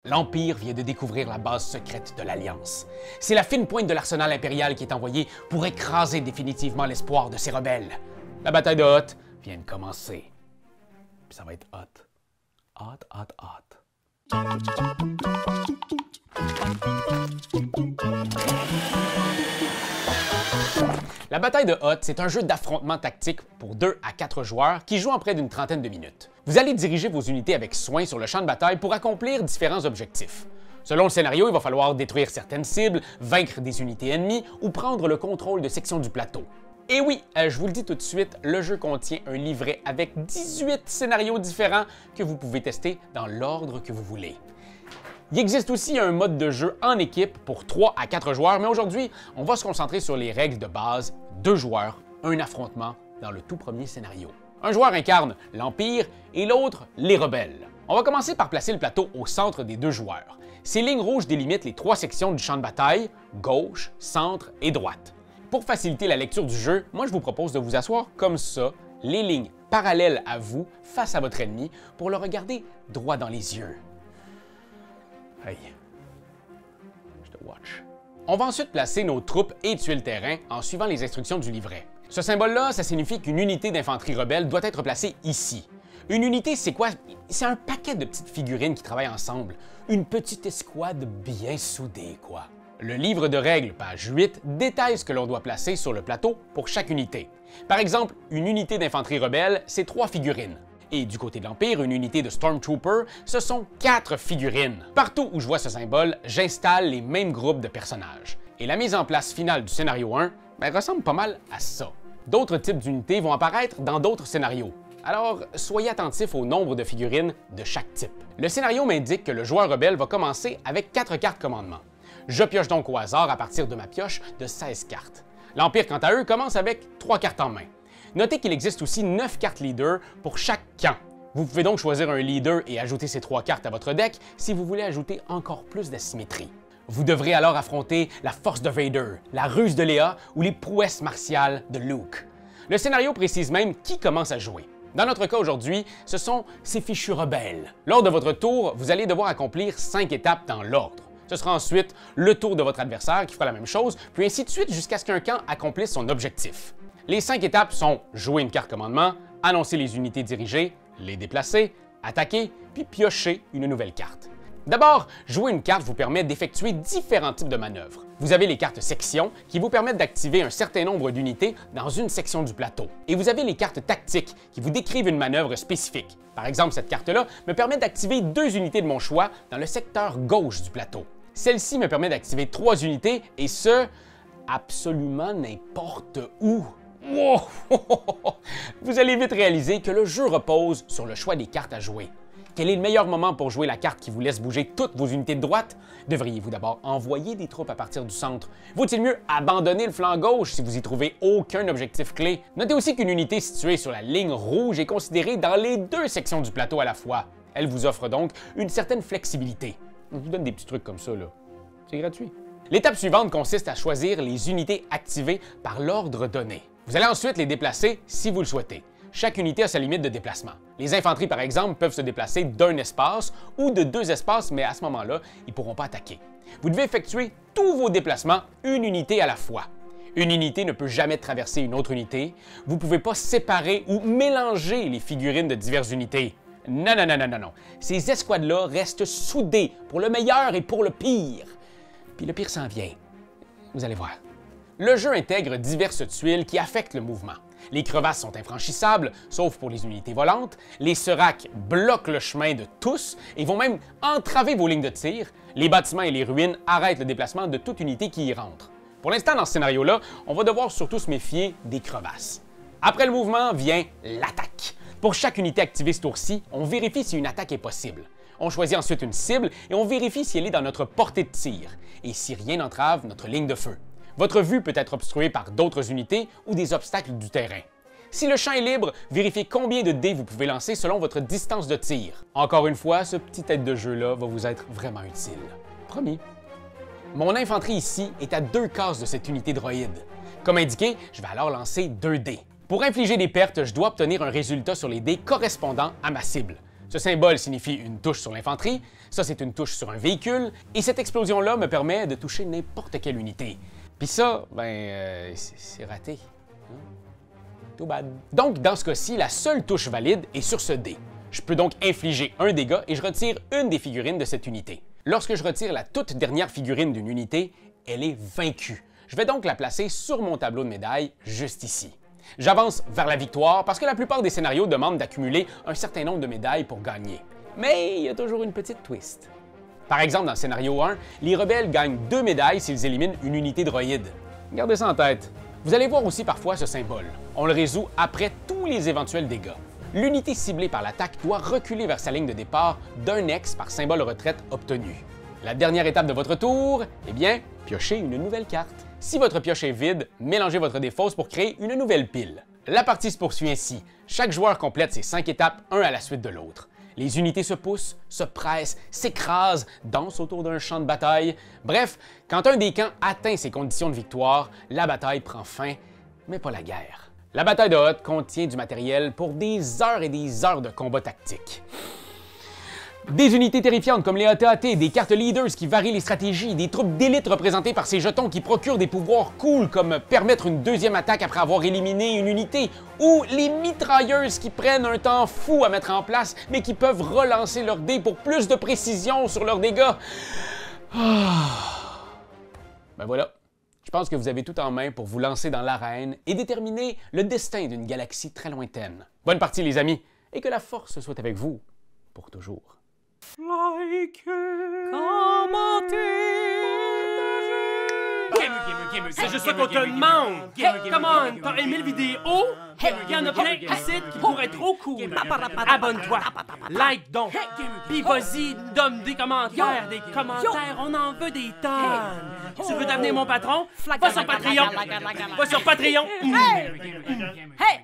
l'Empire vient de découvrir la base secrète de l'Alliance. C'est la fine pointe de l'arsenal impérial qui est envoyée pour écraser définitivement l'espoir de ces rebelles. La bataille de Hoth vient de commencer. Puis ça va être hot. Hot, hot, hot. La bataille de Hoth, c'est un jeu d'affrontement tactique pour 2 à 4 joueurs qui joue en près d'une trentaine de minutes. Vous allez diriger vos unités avec soin sur le champ de bataille pour accomplir différents objectifs. Selon le scénario, il va falloir détruire certaines cibles, vaincre des unités ennemies ou prendre le contrôle de sections du plateau. Et oui, je vous le dis tout de suite, le jeu contient un livret avec 18 scénarios différents que vous pouvez tester dans l'ordre que vous voulez. Il existe aussi un mode de jeu en équipe pour 3 à 4 joueurs, mais aujourd'hui, on va se concentrer sur les règles de base, 2 joueurs, un affrontement dans le tout premier scénario. Un joueur incarne l'Empire et l'autre les rebelles. On va commencer par placer le plateau au centre des 2 joueurs. Ces lignes rouges délimitent les 3 sections du champ de bataille, gauche, centre et droite. Pour faciliter la lecture du jeu, moi je vous propose de vous asseoir comme ça, les lignes parallèles à vous, face à votre ennemi, pour le regarder droit dans les yeux. Hey, je te watch. On va ensuite placer nos troupes et tuer le terrain en suivant les instructions du livret. Ce symbole-là, ça signifie qu'une unité d'infanterie rebelle doit être placée ici. Une unité, c'est quoi? C'est un paquet de petites figurines qui travaillent ensemble. Une petite escouade bien soudée, quoi. Le livre de règles, page 8, détaille ce que l'on doit placer sur le plateau pour chaque unité. Par exemple, une unité d'infanterie rebelle, c'est 3 figurines. Et du côté de l'Empire, une unité de Stormtrooper, ce sont 4 figurines. Partout où je vois ce symbole, j'installe les mêmes groupes de personnages. Et la mise en place finale du scénario 1 ressemble pas mal à ça. D'autres types d'unités vont apparaître dans d'autres scénarios. Alors, soyez attentifs au nombre de figurines de chaque type. Le scénario m'indique que le joueur rebelle va commencer avec 4 cartes commandement. Je pioche donc au hasard à partir de ma pioche de 16 cartes. L'Empire, quant à eux, commence avec 3 cartes en main. Notez qu'il existe aussi 9 cartes leader pour chaque camp. Vous pouvez donc choisir un leader et ajouter ces 3 cartes à votre deck si vous voulez ajouter encore plus d'asymétrie. Vous devrez alors affronter la force de Vader, la ruse de Léa ou les prouesses martiales de Luke. Le scénario précise même qui commence à jouer. Dans notre cas aujourd'hui, ce sont ces fichus rebelles. Lors de votre tour, vous allez devoir accomplir 5 étapes dans l'ordre. Ce sera ensuite le tour de votre adversaire qui fera la même chose, puis ainsi de suite jusqu'à ce qu'un camp accomplisse son objectif. Les 5 étapes sont jouer une carte commandement, annoncer les unités dirigées, les déplacer, attaquer, puis piocher une nouvelle carte. D'abord, jouer une carte vous permet d'effectuer différents types de manœuvres. Vous avez les cartes sections qui vous permettent d'activer un certain nombre d'unités dans une section du plateau. Et vous avez les cartes tactiques qui vous décrivent une manœuvre spécifique. Par exemple, cette carte-là me permet d'activer 2 unités de mon choix dans le secteur gauche du plateau. Celle-ci me permet d'activer 3 unités et ce, absolument n'importe où. Wow! Vous allez vite réaliser que le jeu repose sur le choix des cartes à jouer. Quel est le meilleur moment pour jouer la carte qui vous laisse bouger toutes vos unités de droite? Devriez-vous d'abord envoyer des troupes à partir du centre? Vaut-il mieux abandonner le flanc gauche si vous y trouvez aucun objectif clé? Notez aussi qu'une unité située sur la ligne rouge est considérée dans les 2 sections du plateau à la fois. Elle vous offre donc une certaine flexibilité. Je vous donne des petits trucs comme ça, là. C'est gratuit. L'étape suivante consiste à choisir les unités activées par l'ordre donné. Vous allez ensuite les déplacer si vous le souhaitez. Chaque unité a sa limite de déplacement. Les infanteries, par exemple, peuvent se déplacer d'un espace ou de 2 espaces, mais à ce moment-là, ils ne pourront pas attaquer. Vous devez effectuer tous vos déplacements une unité à la fois. Une unité ne peut jamais traverser une autre unité. Vous ne pouvez pas séparer ou mélanger les figurines de diverses unités. Non, non, non, non, non, non. Ces escouades-là restent soudées pour le meilleur et pour le pire. Puis le pire s'en vient. Vous allez voir. Le jeu intègre diverses tuiles qui affectent le mouvement. Les crevasses sont infranchissables, sauf pour les unités volantes. Les seracs bloquent le chemin de tous et vont même entraver vos lignes de tir. Les bâtiments et les ruines arrêtent le déplacement de toute unité qui y rentre. Pour l'instant, dans ce scénario-là, on va devoir surtout se méfier des crevasses. Après le mouvement vient l'attaque. Pour chaque unité activée ce tour-ci, on vérifie si une attaque est possible. On choisit ensuite une cible et on vérifie si elle est dans notre portée de tir et si rien n'entrave notre ligne de feu. Votre vue peut être obstruée par d'autres unités ou des obstacles du terrain. Si le champ est libre, vérifiez combien de dés vous pouvez lancer selon votre distance de tir. Encore une fois, ce petit aide de jeu-là va vous être vraiment utile. Promis. Mon infanterie ici est à 2 cases de cette unité droïde. Comme indiqué, je vais alors lancer 2 dés. Pour infliger des pertes, je dois obtenir un résultat sur les dés correspondant à ma cible. Ce symbole signifie une touche sur l'infanterie, ça c'est une touche sur un véhicule, et cette explosion-là me permet de toucher n'importe quelle unité. Puis ça, c'est raté. Too bad. Donc, dans ce cas-ci, la seule touche valide est sur ce dé. Je peux donc infliger un dégât et je retire une des figurines de cette unité. Lorsque je retire la toute dernière figurine d'une unité, elle est vaincue. Je vais donc la placer sur mon tableau de médailles, juste ici. J'avance vers la victoire parce que la plupart des scénarios demandent d'accumuler un certain nombre de médailles pour gagner. Mais il y a toujours une petite twist. Par exemple, dans le scénario 1, les rebelles gagnent 2 médailles s'ils éliminent une unité droïde. Gardez ça en tête. Vous allez voir aussi parfois ce symbole. On le résout après tous les éventuels dégâts. L'unité ciblée par l'attaque doit reculer vers sa ligne de départ d'un X par symbole retraite obtenu. La dernière étape de votre tour, eh bien, piochez une nouvelle carte. Si votre pioche est vide, mélangez votre défausse pour créer une nouvelle pile. La partie se poursuit ainsi. Chaque joueur complète ses 5 étapes, un à la suite de l'autre. Les unités se poussent, se pressent, s'écrasent, dansent autour d'un champ de bataille. Bref, quand un des camps atteint ses conditions de victoire, la bataille prend fin, mais pas la guerre. La bataille de Hoth contient du matériel pour des heures et des heures de combat tactique. Des unités terrifiantes comme les AT-AT, des cartes leaders qui varient les stratégies, des troupes d'élite représentées par ces jetons qui procurent des pouvoirs cool comme permettre une deuxième attaque après avoir éliminé une unité, ou les mitrailleuses qui prennent un temps fou à mettre en place mais qui peuvent relancer leurs dés pour plus de précision sur leurs dégâts. Ben voilà, je pense que vous avez tout en main pour vous lancer dans l'arène et déterminer le destin d'une galaxie très lointaine. Bonne partie les amis, et que la force soit avec vous pour toujours. Commentez! C'est juste ça qu'on te demande! Hey, comment? T'as aimé la vidéo? Il y en a plein ici qui pourraient être trop cool! Abonne-toi! Like donc! Puis vas-y, donne des commentaires! Des commentaires, on en veut des tonnes! Tu veux devenir mon patron? Va sur Patreon! Va sur Patreon! Hey!